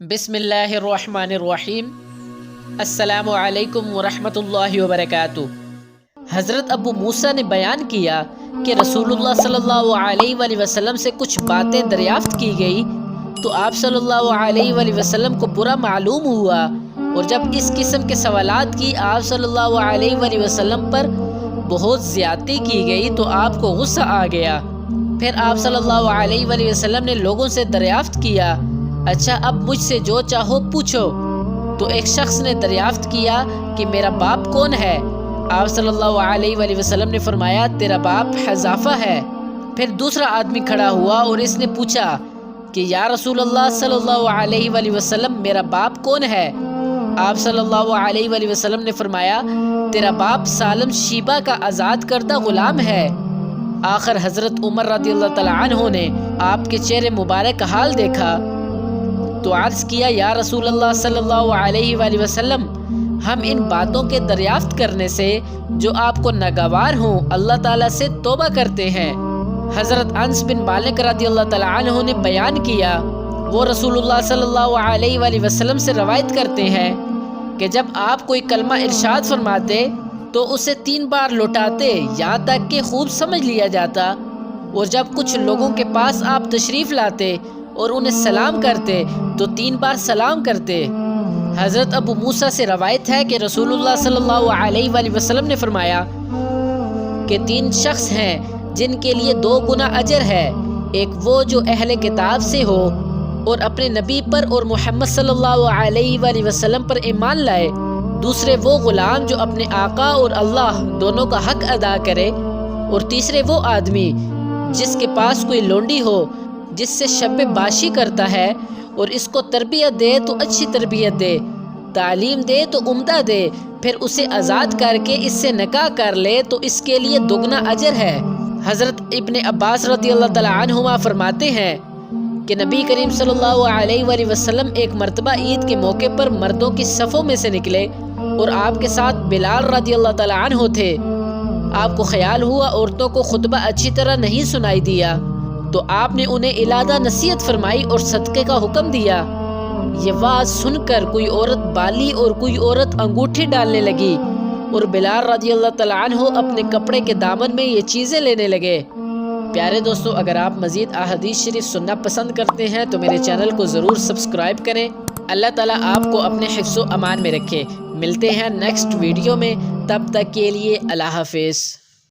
بسم اللہ الرحمن الرحیم۔ السلام علیکم ورحمۃ اللہ وبرکاتہ۔ حضرت ابو موسیٰ نے بیان کیا کہ رسول اللہ صلی اللہ علیہ وآلہ وسلم سے کچھ باتیں دریافت کی گئی تو آپ صلی اللہ علیہ وآلہ وسلم کو برا معلوم ہوا، اور جب اس قسم کے سوالات کی آپ صلی اللہ علیہ وآلہ وسلم پر بہت زیادتی کی گئی تو آپ کو غصہ آ گیا۔ پھر آپ صلی اللہ علیہ وآلہ وسلم نے لوگوں سے دریافت کیا، اچھا اب مجھ سے جو چاہو پوچھو۔ تو ایک شخص نے دریافت کیا کہ میرا باپ کون ہے؟ آپ صلی اللہ علیہ وآلہ وسلم نے فرمایا تیرا باپ حذافہ ہے۔ پھر دوسرا آدمی کھڑا ہوا اور اس نے پوچھا کہ یا رسول اللہ صلی اللہ علیہ وآلہ وسلم میرا باپ کون ہے؟ آپ صلی اللہ علیہ وآلہ وسلم نے فرمایا تیرا باپ سالم شیبہ کا آزاد کردہ غلام ہے۔ آخر حضرت عمر رضی اللہ تعالیٰ عنہ نے آپ کے چہرے مبارک کا حال دیکھا تو عرض کیا یا رسول اللہ صلی اللہ علیہ وآلہ وسلم، ہم ان باتوں کے دریافت کرنے سے جو آپ کو ناگوار ہوں اللہ تعالیٰ سے توبہ کرتے ہیں۔ حضرت انس بن مالک رضی اللہ تعالیٰ عنہ نے بیان کیا، وہ رسول اللہ صلی اللہ علیہ وآلہ وسلم سے روایت کرتے ہیں کہ جب آپ کوئی کلمہ ارشاد فرماتے تو اسے 3 بار لوٹاتے یہاں تک کہ خوب سمجھ لیا جاتا، اور جب کچھ لوگوں کے پاس آپ تشریف لاتے اور انہیں سلام کرتے تو 3 بار سلام کرتے۔ حضرت ابو موسیٰ سے روایت ہے کہ رسول اللہ صلی اللہ علیہ وآلہ وسلم نے فرمایا کہ 3 شخص ہیں جن کے لیے 2 گنا اجر ہے، ایک وہ جو اہل کتاب سے ہو اور اپنے نبی پر اور محمد صلی اللہ علیہ وآلہ وسلم پر ایمان لائے، دوسرے وہ غلام جو اپنے آقا اور اللہ دونوں کا حق ادا کرے، اور تیسرے وہ آدمی جس کے پاس کوئی لونڈی ہو جس سے شب باشی کرتا ہے، اور اس کو تربیت دے تو اچھی تربیت دے، تعلیم دے تو عمدہ دے، پھر اسے آزاد کر کے اس سے نکاح کر لے تو اس کے لیے 2 گنا اجر ہے۔ حضرت ابن عباس رضی اللہ تعالیٰ عنہما فرماتے ہیں کہ نبی کریم صلی اللہ علیہ وآلہ وسلم ایک مرتبہ عید کے موقع پر مردوں کی صفوں میں سے نکلے اور آپ کے ساتھ بلال رضی اللہ تعالیٰ عنہ تھے۔ آپ کو خیال ہوا عورتوں کو خطبہ اچھی طرح نہیں سنائی دیا تو آپ نے انہیں علادہ نصیحت فرمائی اور صدقے کا حکم دیا۔ یہ واز سن کر کوئی عورت بالی اور کوئی عورت انگوٹھی ڈالنے لگی، اور بلال رضی اللہ تعالیٰ عنہ اپنے کپڑے کے دامن میں یہ چیزیں لینے لگے۔ پیارے دوستو، اگر آپ مزید احادیث شریف سننا پسند کرتے ہیں تو میرے چینل کو ضرور سبسکرائب کریں۔ اللہ تعالیٰ آپ کو اپنے حفظ و امان میں رکھے۔ ملتے ہیں نیکسٹ ویڈیو میں، تب تک کے لیے اللہ حافظ۔